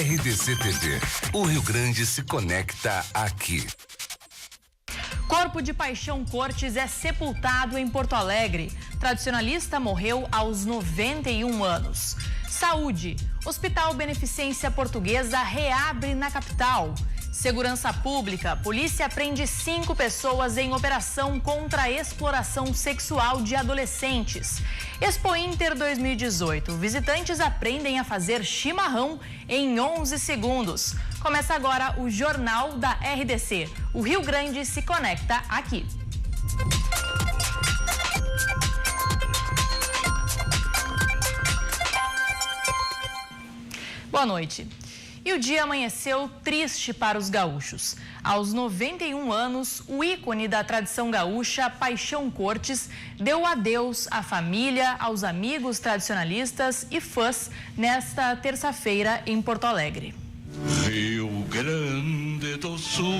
RDC TV. O Rio Grande se conecta aqui. Corpo de Paixão Cortes é sepultado em Porto Alegre. Tradicionalista morreu aos 91 anos. Saúde. Hospital Beneficência Portuguesa reabre na capital. Segurança Pública. Polícia prende 5 pessoas em operação contra a exploração sexual de adolescentes. Expo Inter 2018. Visitantes aprendem a fazer chimarrão em 11 segundos. Começa agora o Jornal da RDC. O Rio Grande se conecta aqui. Boa noite. E o dia amanheceu triste para os gaúchos. Aos 91 anos, o ícone da tradição gaúcha, Paixão Cortes, deu adeus à família, aos amigos tradicionalistas e fãs nesta terça-feira em Porto Alegre. Rio Grande do Sul,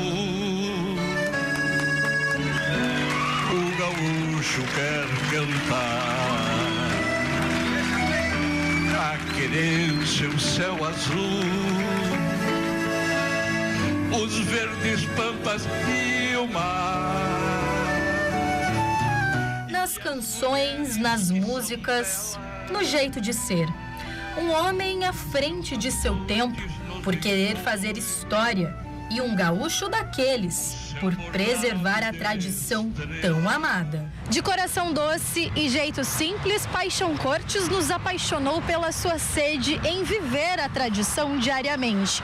o gaúcho quer cantar a querência, o céu azul, os verdes pampas e o mar. Nas canções, nas músicas, no jeito de ser. Um homem à frente de seu tempo, por querer fazer história, e um gaúcho daqueles, por preservar a tradição tão amada. De coração doce e jeito simples, Paixão Cortes nos apaixonou pela sua sede em viver a tradição diariamente.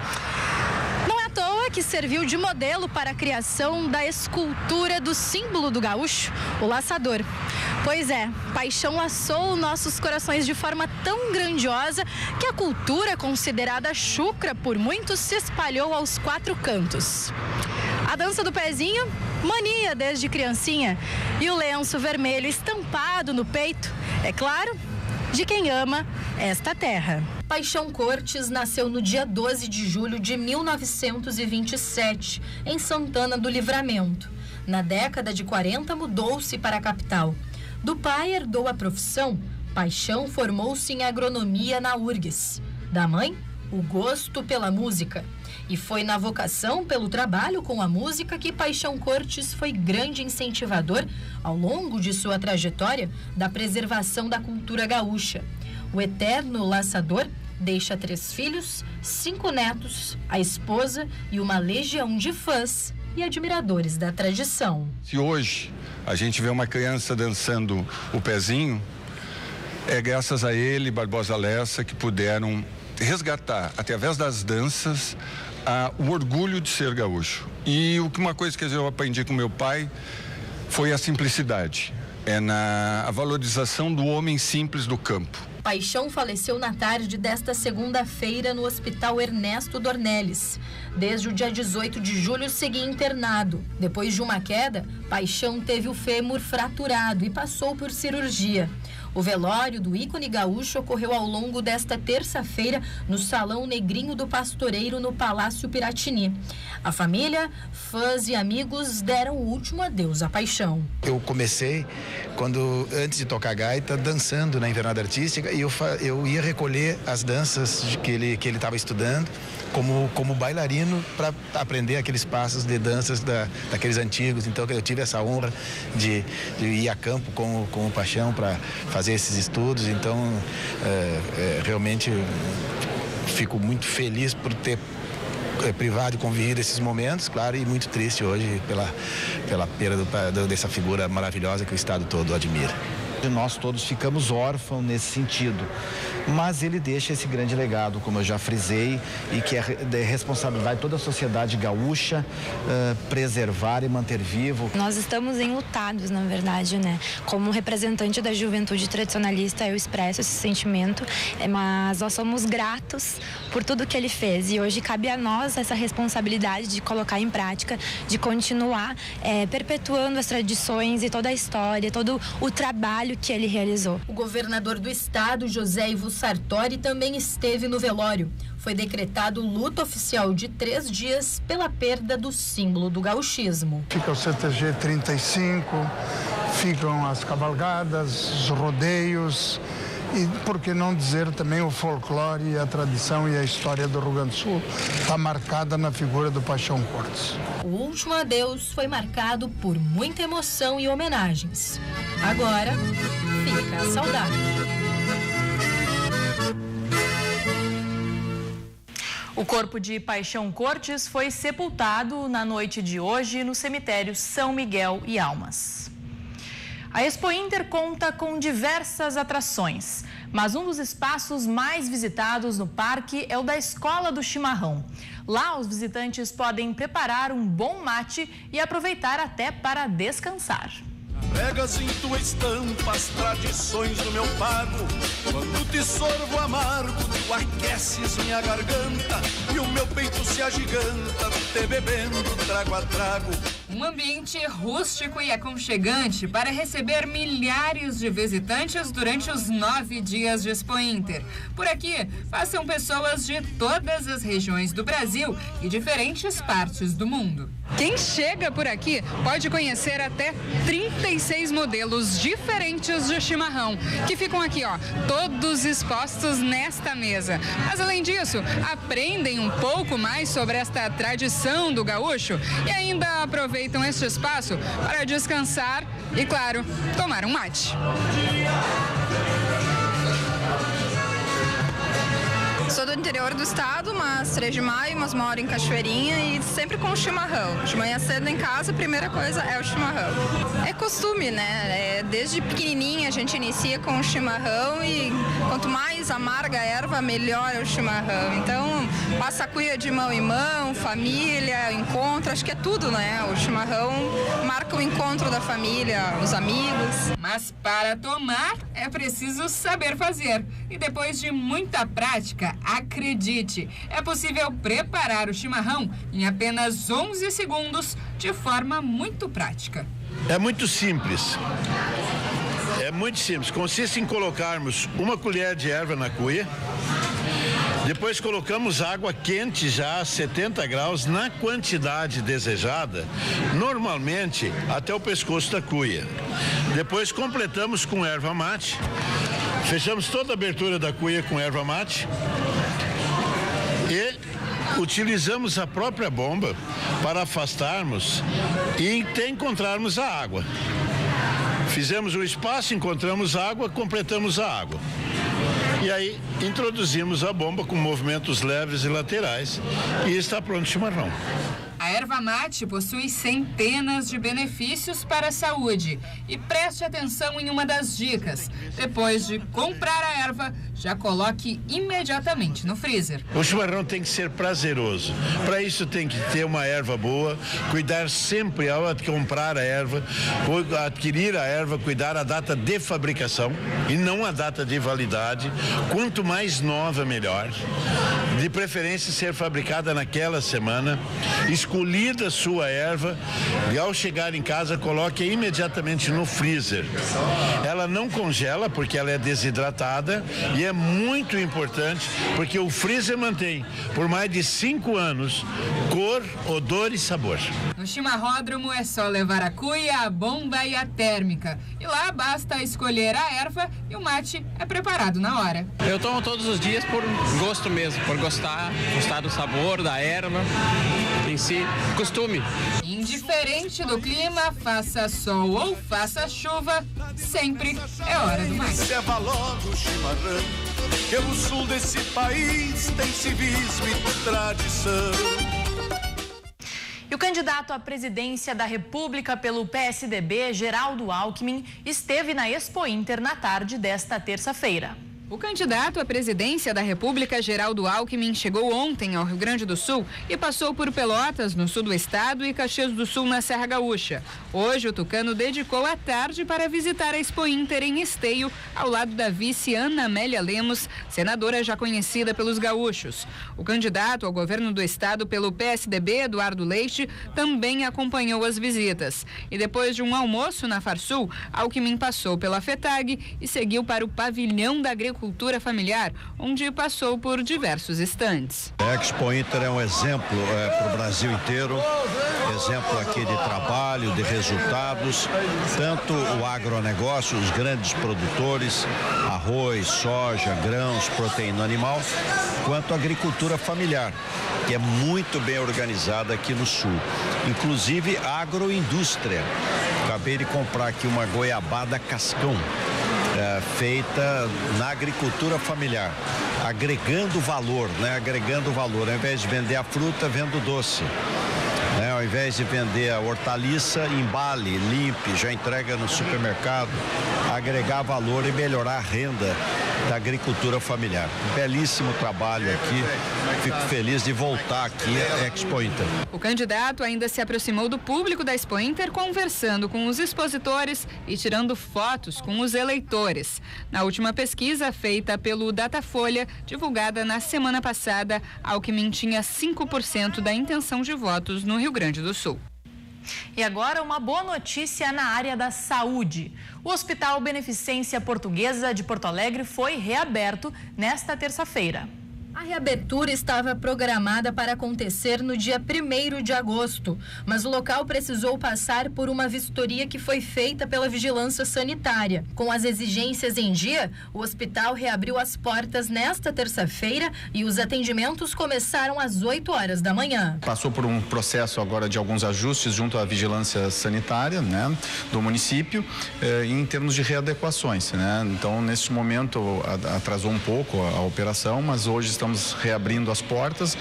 Não é à toa que serviu de modelo para a criação da escultura do símbolo do gaúcho, o laçador. Pois é, Paixão laçou nossos corações de forma tão grandiosa que a cultura considerada chucra por muitos se espalhou aos 4 cantos. A dança do pezinho, mania desde criancinha, e o lenço vermelho estampado no peito, é claro, de quem ama esta terra. Paixão Cortes nasceu no dia 12 de julho de 1927, em Santana do Livramento. Na década de 40, mudou-se para a capital. Do pai herdou a profissão, Paixão formou-se em agronomia na URGS. Da mãe, o gosto pela música. E foi na vocação pelo trabalho com a música que Paixão Cortes foi grande incentivador, ao longo de sua trajetória, da preservação da cultura gaúcha. O eterno laçador deixa 3 filhos, 5 netos, a esposa e uma legião de fãs e admiradores da tradição. Se hoje a gente vê uma criança dançando o pezinho, é graças a ele, Barbosa Lessa, que puderam resgatar, através das danças, o orgulho de ser gaúcho. E uma coisa que eu aprendi com meu pai foi a simplicidade, a valorização do homem simples do campo. Paixão faleceu na tarde desta segunda-feira no Hospital Ernesto Dornelles. Desde o dia 18 de julho seguia internado. Depois de uma queda, Paixão teve o fêmur fraturado e passou por cirurgia. O velório do ícone gaúcho ocorreu ao longo desta terça-feira no Salão Negrinho do Pastoreiro, no Palácio Piratini. A família, fãs e amigos deram o último adeus à Paixão. Eu comecei, antes de tocar gaita, dançando na Invernada Artística, e eu ia recolher as danças que ele estava estudando como bailarino para aprender aqueles passos de danças daqueles antigos. Então eu tive essa honra de ir a campo com o Paixão para fazer esses estudos. Então realmente fico muito feliz por ter privado e convivido esses momentos, claro, e muito triste hoje pela perda dessa figura maravilhosa que o estado todo admira. Nós todos ficamos órfãos nesse sentido, mas ele deixa esse grande legado, como eu já frisei, e que é de responsabilidade de toda a sociedade gaúcha preservar e manter vivo. Nós estamos enlutados, na verdade, né? Como representante da juventude tradicionalista, eu expresso esse sentimento, mas nós somos gratos por tudo que ele fez, e hoje cabe a nós essa responsabilidade de colocar em prática, de continuar perpetuando as tradições e toda a história, todo o trabalho que ele realizou. O governador do estado, José Ivo Sartori, também esteve no velório. Foi decretado luto oficial de 3 dias pela perda do símbolo do gauchismo. Fica o CTG 35, ficam as cavalgadas, os rodeios e, por que não dizer, também o folclore, a tradição e a história do Rio Grande do Sul está marcada na figura do Paixão Cortes. O último adeus foi marcado por muita emoção e homenagens. Agora, fica a saudade. O corpo de Paixão Cortes foi sepultado na noite de hoje no cemitério São Miguel e Almas. A Expo Inter conta com diversas atrações, mas um dos espaços mais visitados no parque é o da Escola do Chimarrão. Lá, os visitantes podem preparar um bom mate e aproveitar até para descansar. Pregas em tua estampa as tradições do meu pago. Quando te sorvo amargo, tu aqueces minha garganta e o meu peito se agiganta, te bebendo trago a trago. Um ambiente rústico e aconchegante para receber milhares de visitantes durante os 9 dias de Expo Inter. Por aqui, passam pessoas de todas as regiões do Brasil e diferentes partes do mundo. Quem chega por aqui pode conhecer até 36 modelos diferentes de chimarrão, que ficam aqui, ó, todos expostos nesta mesa. Mas além disso, aprendem um pouco mais sobre esta tradição do gaúcho e ainda aproveitam este espaço para descansar e, claro, tomar um mate. Sou do interior do estado, mas 3 de maio, mas moro em Cachoeirinha e sempre com chimarrão. De manhã cedo em casa, a primeira coisa é o chimarrão. É costume, né? Desde pequenininha a gente inicia com o chimarrão e quanto mais amarga a erva, melhor é o chimarrão. Então, passa a cuia de mão em mão, família, encontro, acho que é tudo, né? O chimarrão marca o encontro da família, os amigos. Mas para tomar é preciso saber fazer. E depois de muita prática, acredite, é possível preparar o chimarrão em apenas 11 segundos de forma muito prática. É muito simples. É muito simples. Consiste em colocarmos 1 colher de erva na cuia. Depois colocamos água quente já a 70 graus na quantidade desejada, normalmente até o pescoço da cuia. Depois completamos com erva mate. Fechamos toda a abertura da cuia com erva mate e utilizamos a própria bomba para afastarmos e até encontrarmos a água. Fizemos o espaço, encontramos água, completamos a água. E aí introduzimos a bomba com movimentos leves e laterais e está pronto o chimarrão. A erva mate possui centenas de benefícios para a saúde. E preste atenção em uma das dicas. Depois de comprar a erva, já coloque imediatamente no freezer. O chimarrão tem que ser prazeroso. Para isso tem que ter uma erva boa, cuidar sempre ao comprar a erva, adquirir a erva, cuidar a data de fabricação e não a data de validade. Quanto mais nova, melhor. De preferência ser fabricada naquela semana. Escolhida a sua erva e ao chegar em casa coloque imediatamente no freezer. Ela não congela porque ela é desidratada e é muito importante porque o freezer mantém por mais de 5 anos cor, odor e sabor. No chimarródromo é só levar a cuia, a bomba e a térmica. E lá basta escolher a erva e o mate é preparado na hora. Eu tomo todos os dias por gosto mesmo, por gostar do sabor, da erva, em si, costume. Indiferente do clima, faça sol ou faça chuva, sempre é hora do mate. Isso é valor do chimarrão, que o sul desse país tem civismo e tradição. E o candidato à presidência da República pelo PSDB, Geraldo Alckmin, esteve na Expo Inter na tarde desta terça-feira. O candidato à presidência da República, Geraldo Alckmin, chegou ontem ao Rio Grande do Sul e passou por Pelotas, no sul do estado, e Caxias do Sul, na Serra Gaúcha. Hoje, o tucano dedicou a tarde para visitar a Expo Inter em Esteio, ao lado da vice Ana Amélia Lemos, senadora já conhecida pelos gaúchos. O candidato ao governo do estado pelo PSDB, Eduardo Leite, também acompanhou as visitas. E depois de um almoço na Farsul, Alckmin passou pela FETAG e seguiu para o Pavilhão da Agricultura agricultura familiar, onde passou por diversos estandes. A Expo Inter é um exemplo para o Brasil inteiro, exemplo aqui de trabalho, de resultados, tanto o agronegócio, os grandes produtores, arroz, soja, grãos, proteína animal, quanto a agricultura familiar, que é muito bem organizada aqui no Sul. Inclusive agroindústria. Acabei de comprar aqui uma goiabada cascão, feita na agricultura familiar, agregando valor, né? Agregando valor. Ao invés de vender a fruta, vendo doce. Ao invés de vender a hortaliça, embale, limpe, já entrega no supermercado, agregar valor e melhorar a renda da agricultura familiar. Belíssimo trabalho aqui, fico feliz de voltar aqui à Expo Inter. O candidato ainda se aproximou do público da Expo Inter, conversando com os expositores e tirando fotos com os eleitores. Na última pesquisa feita pelo Datafolha, divulgada na semana passada, Alckmin tinha 5% da intenção de votos no Rio Grande do Sul. E agora uma boa notícia na área da saúde. O Hospital Beneficência Portuguesa de Porto Alegre foi reaberto nesta terça-feira. A reabertura estava programada para acontecer no dia 1º de agosto, mas o local precisou passar por uma vistoria que foi feita pela Vigilância Sanitária. Com as exigências em dia, o hospital reabriu as portas nesta terça-feira e os atendimentos começaram às 8 horas da manhã. Passou por um processo agora de alguns ajustes junto à Vigilância Sanitária, né, do município, em termos de readequações, né? Então, nesse momento, atrasou um pouco a operação, mas hoje estamos reabrindo as portas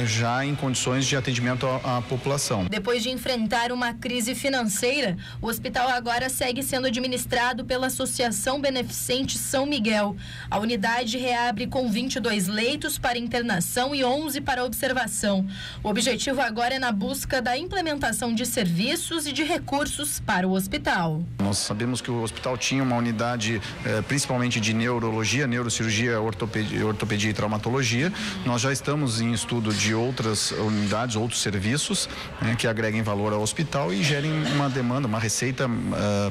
já em condições de atendimento à população. Depois de enfrentar uma crise financeira, o hospital agora segue sendo administrado pela Associação Beneficente São Miguel. A unidade reabre com 22 leitos para internação e 11 para observação. O objetivo agora é na busca da implementação de serviços e de recursos para o hospital. Nós sabemos que o hospital tinha uma unidade principalmente de neurologia, neurocirurgia, ortopedia e traumatologia. Nós já estamos em estudo de outras unidades, outros serviços, né, que agreguem valor ao hospital e gerem uma demanda, uma receita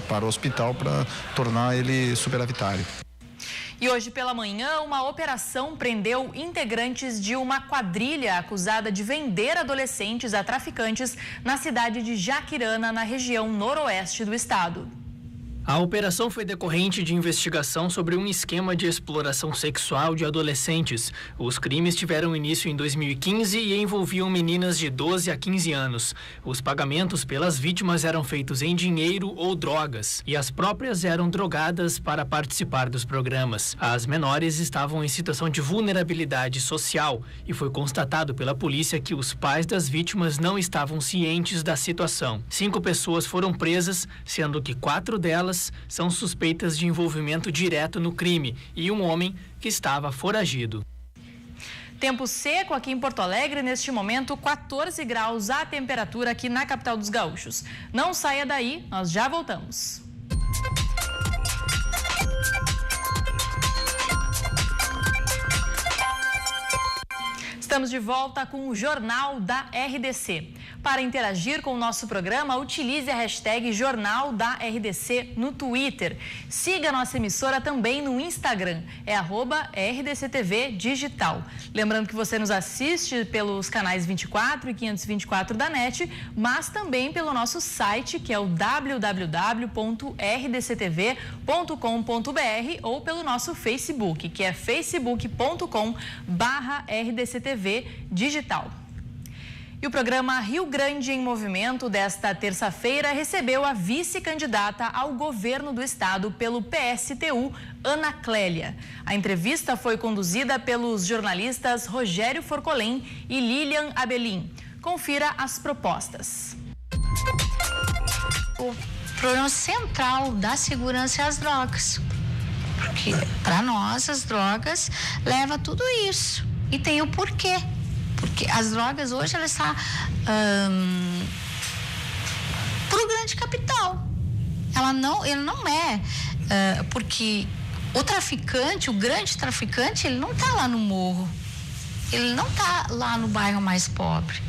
para o hospital para tornar ele superavitário. E hoje pela manhã, uma operação prendeu integrantes de uma quadrilha acusada de vender adolescentes a traficantes na cidade de Jaquirana, na região noroeste do estado. A operação foi decorrente de investigação sobre um esquema de exploração sexual de adolescentes. Os crimes tiveram início em 2015 e envolviam meninas de 12 a 15 anos. Os pagamentos pelas vítimas eram feitos em dinheiro ou drogas, e as próprias eram drogadas para participar dos programas. As menores estavam em situação de vulnerabilidade social e foi constatado pela polícia que os pais das vítimas não estavam cientes da situação. 5 pessoas foram presas, sendo que 4 delas são suspeitas de envolvimento direto no crime e um homem que estava foragido. Tempo seco aqui em Porto Alegre, neste momento 14 graus a temperatura aqui na capital dos gaúchos. Não saia daí, nós já voltamos. Estamos de volta com o Jornal da RDC. Para interagir com o nosso programa, utilize a hashtag Jornal da RDC no Twitter. Siga a nossa emissora também no Instagram, é @RDCTV Digital. Lembrando que você nos assiste pelos canais 24 e 524 da NET, mas também pelo nosso site, que é o www.rdctv.com.br, ou pelo nosso Facebook, que é facebook.com/RDCTV Digital. E o programa Rio Grande em Movimento desta terça-feira recebeu a vice-candidata ao governo do estado pelo PSTU, Ana Clélia. A entrevista foi conduzida pelos jornalistas Rogério Forcolém e Lilian Abelin. Confira as propostas. O problema central da segurança é as drogas. Porque para nós as drogas levam a tudo isso. E tem o porquê. Porque as drogas hoje elas estão para o grande capital. Ele não é porque o traficante, o grande traficante, ele não está lá no morro. Ele não está lá no bairro mais pobre.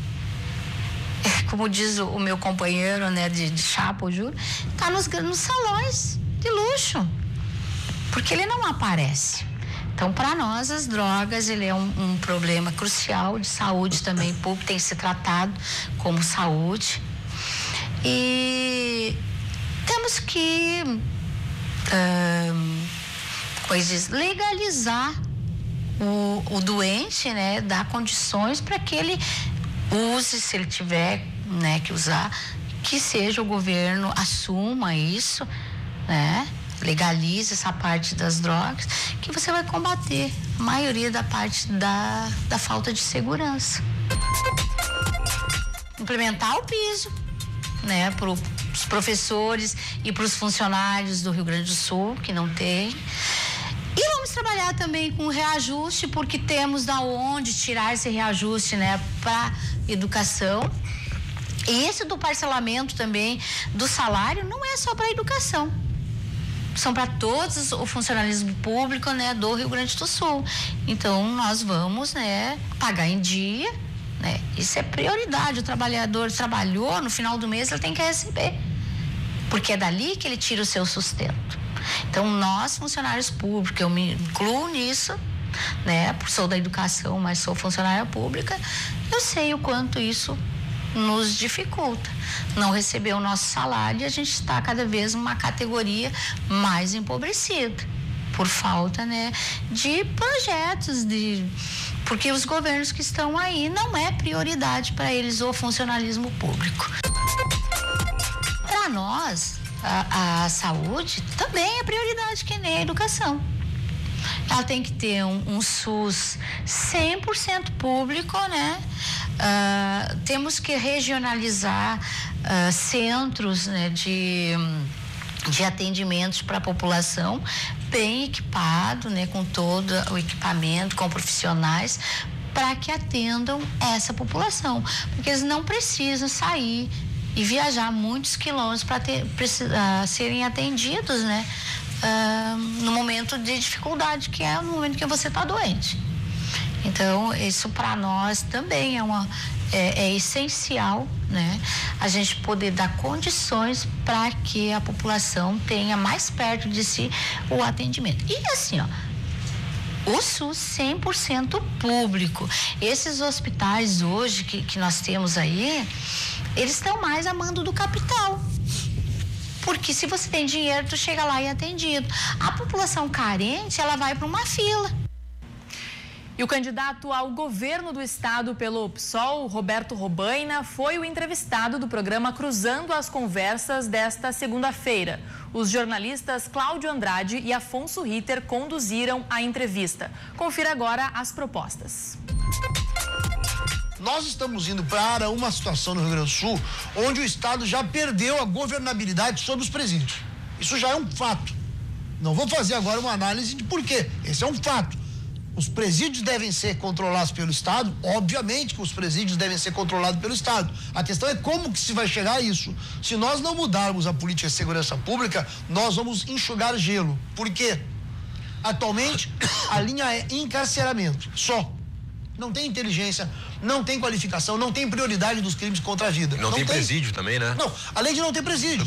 Como diz o meu companheiro, né, de chapa, o Júlio, está nos salões de luxo. porque ele não aparece. Então, para nós, as drogas, ele é um problema crucial de saúde também pública, tem que ser tratado como saúde. E temos que legalizar o doente, né, dar condições para que ele use, se ele tiver, né, que usar, que seja o governo assuma isso, né, legalize essa parte das drogas, que você vai combater a maioria da parte da falta de segurança. Implementar o piso, né, para os professores e para os funcionários do Rio Grande do Sul, que não tem. E vamos trabalhar também com reajuste, porque temos da onde tirar esse reajuste, né, para educação. E esse do parcelamento também do salário não é só para educação. São para todos o funcionalismo público, né, do Rio Grande do Sul. Então, nós vamos, né, pagar em dia, né? Isso é prioridade. O trabalhador trabalhou, no final do mês ele tem que receber, porque é dali que ele tira o seu sustento. Então, nós, funcionários públicos, eu me incluo nisso, né? Sou da educação, mas sou funcionária pública, eu sei o quanto isso nos dificulta. Não receber o nosso salário e a gente está cada vez numa categoria mais empobrecida, por falta, né, de projetos, porque os governos que estão aí não é prioridade para eles o funcionalismo público. Para nós, a saúde também é prioridade, que nem a educação. Ela tem que ter um SUS 100% público, né? Temos que regionalizar centros, né, de atendimentos para a população, bem equipado, né, com todo o equipamento, com profissionais, para que atendam essa população, porque eles não precisam sair e viajar muitos quilômetros para serem atendidos, né, no momento de dificuldade, que é o momento que você está doente. Então, isso para nós também é essencial, né? A gente poder dar condições para que a população tenha mais perto de si o atendimento. E assim, ó, o SUS 100% público. Esses hospitais hoje que nós temos aí, eles estão mais a mando do capital. Porque se você tem dinheiro, tu chega lá e é atendido. A população carente, ela vai para uma fila. E o candidato ao governo do estado pelo PSOL, Roberto Robaina, foi o entrevistado do programa Cruzando as Conversas desta segunda-feira. Os jornalistas Cláudio Andrade e Afonso Ritter conduziram a entrevista. Confira agora as propostas. Nós estamos indo para uma situação no Rio Grande do Sul onde o estado já perdeu a governabilidade sobre os presídios. Isso já é um fato. Não vou fazer agora uma análise de porquê. Esse é um fato. Os presídios devem ser controlados pelo Estado, obviamente que os presídios devem ser controlados pelo Estado. A questão é como que se vai chegar a isso. Se nós não mudarmos a política de segurança pública, nós vamos enxugar gelo. Por quê? Atualmente, a linha é encarceramento, só. Não tem inteligência, não tem qualificação, não tem prioridade dos crimes contra a vida. Não tem presídio também, né? Não, além de não ter presídio.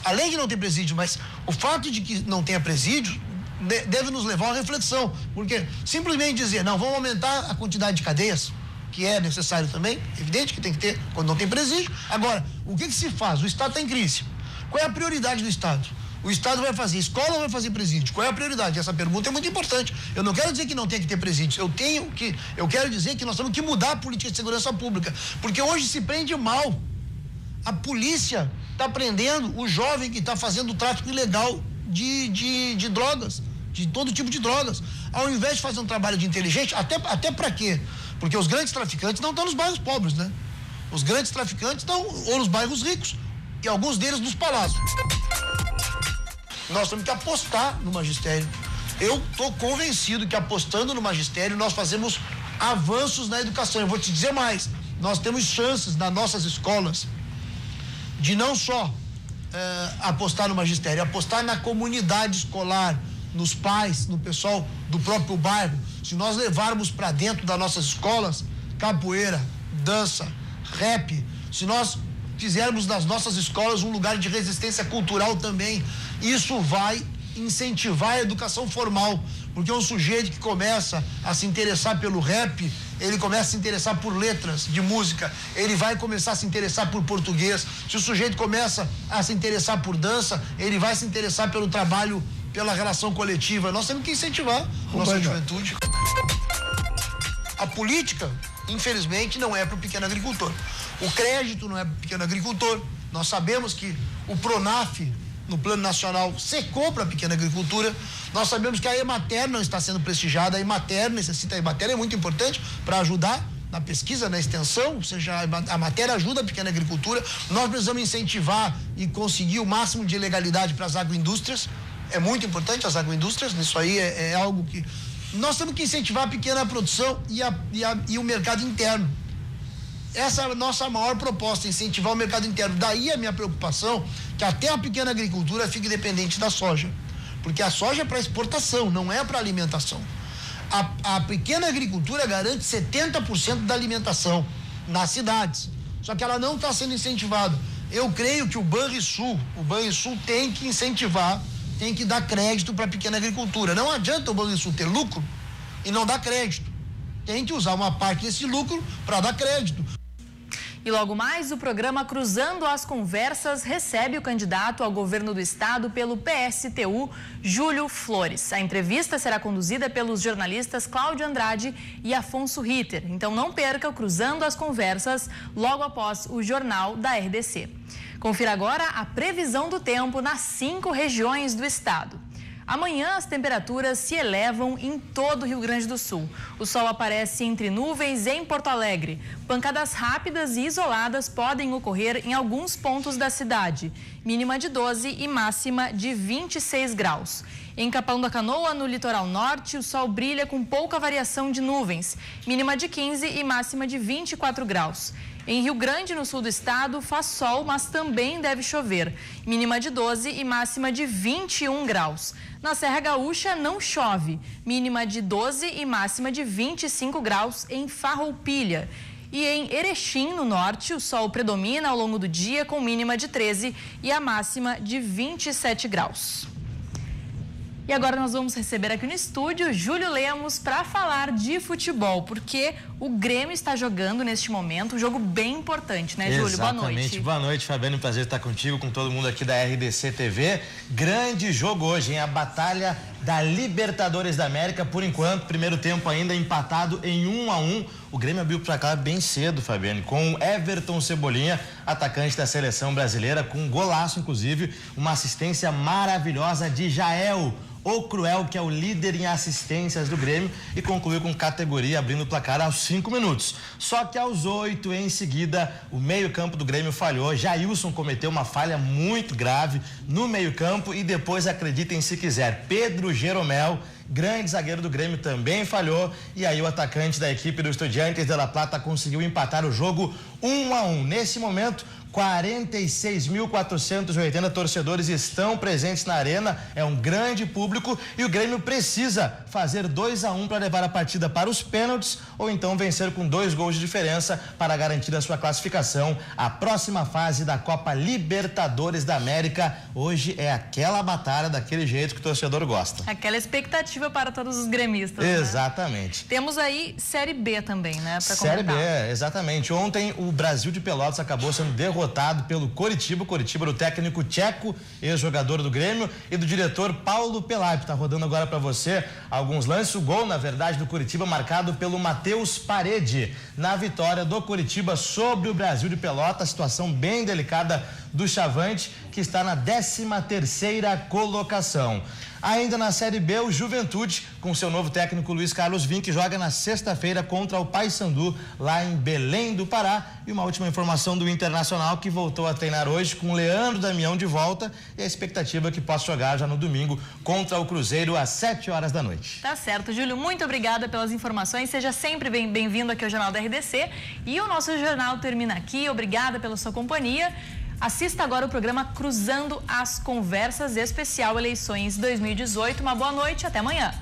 Além de não ter presídio, mas o fato de que não tenha presídio deve nos levar a uma reflexão, porque simplesmente dizer, não, vamos aumentar a quantidade de cadeias, que é necessário também, evidente que tem que ter quando não tem presídio. Agora, o que se faz? O Estado está em crise. Qual é a prioridade do Estado? O Estado vai fazer escola ou vai fazer presídio? Qual é a prioridade? Essa pergunta é muito importante. Eu não quero dizer que não tem que ter presídio. Eu quero dizer que nós temos que mudar a política de segurança pública, porque hoje se prende mal. A polícia está prendendo o jovem que está fazendo o tráfico ilegal de drogas, de todo tipo de drogas, ao invés de fazer um trabalho de inteligente, até para quê? Porque os grandes traficantes não estão nos bairros pobres, né? Os grandes traficantes estão ou nos bairros ricos e alguns deles nos palácios. Nós temos que apostar no magistério. Eu estou convencido que apostando no magistério nós fazemos avanços na educação. Eu vou te dizer mais, nós temos chances nas nossas escolas de não só apostar no magistério, apostar na comunidade escolar, nos pais, no pessoal do próprio bairro. Se nós levarmos para dentro das nossas escolas capoeira, dança, rap, se nós fizermos das nossas escolas um lugar de resistência cultural também, isso vai incentivar a educação formal, porque um sujeito que começa a se interessar pelo rap, ele começa a se interessar por letras de música, ele vai começar a se interessar por português. Se o sujeito começa a se interessar por dança, ele vai se interessar pelo trabalho, pela relação coletiva. Nós temos que incentivar a nossa juventude. A política, infelizmente, não é para o pequeno agricultor. O crédito não é para o pequeno agricultor. Nós sabemos que o Pronaf, no plano nacional, secou para a pequena agricultura. Nós sabemos que a Emater não está sendo prestigiada. A Emater é muito importante para ajudar na pesquisa, na extensão, ou seja, a matéria ajuda a pequena agricultura. Nós precisamos incentivar e conseguir o máximo de legalidade para as agroindústrias. É muito importante as agroindústrias, isso aí é algo que... Nós temos que incentivar a pequena produção e o mercado interno. Essa é a nossa maior proposta, incentivar o mercado interno. Daí a minha preocupação, que até a pequena agricultura fique dependente da soja. Porque a soja é para exportação, não é para alimentação. A pequena agricultura garante 70% da alimentação nas cidades. Só que ela não está sendo incentivada. Eu creio que o Banrisul tem que incentivar, tem que dar crédito para a pequena agricultura. Não adianta o Banrisul ter lucro e não dar crédito. Tem que usar uma parte desse lucro para dar crédito. E logo mais, o programa Cruzando as Conversas recebe o candidato ao governo do estado pelo PSTU, Júlio Flores. A entrevista será conduzida pelos jornalistas Cláudio Andrade e Afonso Ritter. Então não perca o Cruzando as Conversas logo após o Jornal da RDC. Confira agora a previsão do tempo nas 5 regiões do estado. Amanhã as temperaturas se elevam em todo o Rio Grande do Sul. O sol aparece entre nuvens em Porto Alegre. Pancadas rápidas e isoladas podem ocorrer em alguns pontos da cidade. Mínima de 12 e máxima de 26 graus. Em Capão da Canoa, no litoral norte, o sol brilha com pouca variação de nuvens. Mínima de 15 e máxima de 24 graus. Em Rio Grande, no sul do estado, faz sol, mas também deve chover. Mínima de 12 e máxima de 21 graus. Na Serra Gaúcha, não chove. Mínima de 12 e máxima de 25 graus em Farroupilha. E em Erechim, no norte, o sol predomina ao longo do dia com mínima de 13 e a máxima de 27 graus. E agora nós vamos receber aqui no estúdio Júlio Lemos para falar de futebol, porque o Grêmio está jogando neste momento um jogo bem importante, né, Júlio? Exatamente. Boa noite. Boa noite, Fabiano. Prazer estar contigo, com todo mundo aqui da RDC TV. Grande jogo hoje, hein? A batalha da Libertadores da América. Por enquanto, primeiro tempo ainda empatado em 1-1. O Grêmio abriu o placar bem cedo, Fabiano, com Everton Cebolinha, atacante da seleção brasileira, com um golaço, inclusive, uma assistência maravilhosa de Jael, o Cruel, que é o líder em assistências do Grêmio, e concluiu com categoria, abrindo o placar aos 5 minutos. Só que aos 8, em seguida, o meio-campo do Grêmio falhou. Jailson cometeu uma falha muito grave no meio-campo e depois, acreditem se quiser, Pedro Jeromel, grande zagueiro do Grêmio, também falhou, e aí o atacante da equipe do Estudiantes de La Plata conseguiu empatar o jogo 1-1. Nesse momento, 46.480 torcedores estão presentes na arena, é um grande público, e o Grêmio precisa fazer 2-1 para levar a partida para os pênaltis ou então vencer com 2 gols de diferença para garantir a sua classificação à próxima fase da Copa Libertadores da América. Hoje é aquela batalha daquele jeito que o torcedor gosta. Aquela expectativa para todos os gremistas. Exatamente. Né? Temos aí Série B também, né? Pra Série B, comentar. Exatamente. Ontem o Brasil de Pelotas acabou sendo derrotado pelo Coritiba. O Coritiba do técnico tcheco, ex-jogador do Grêmio, e do diretor Paulo Pelaipe. Tá rodando agora para você alguns lances. O gol, na verdade, do Coritiba marcado pelo Matheus Parede na vitória do Coritiba sobre o Brasil de Pelotas. Situação bem delicada do Chavante, que está na 13ª colocação. Ainda na Série B, o Juventude, com seu novo técnico Luiz Carlos Vinck, joga na sexta-feira contra o Paysandu, lá em Belém do Pará. E uma última informação do Internacional, que voltou a treinar hoje com Leandro Damião de volta, e a expectativa é que possa jogar já no domingo contra o Cruzeiro às 7 horas da noite. Tá certo, Júlio, muito obrigada pelas informações, seja sempre bem-vindo aqui ao Jornal da RDC, e o nosso jornal termina aqui. Obrigada pela sua companhia. Assista agora o programa Cruzando as Conversas, especial Eleições 2018. Uma boa noite, até amanhã.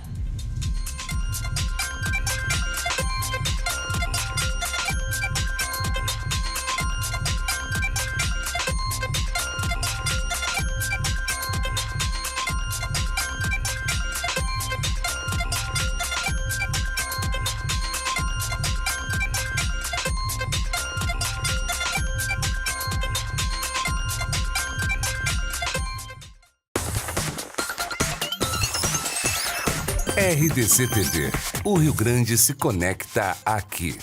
RDC TV. O Rio Grande se conecta aqui.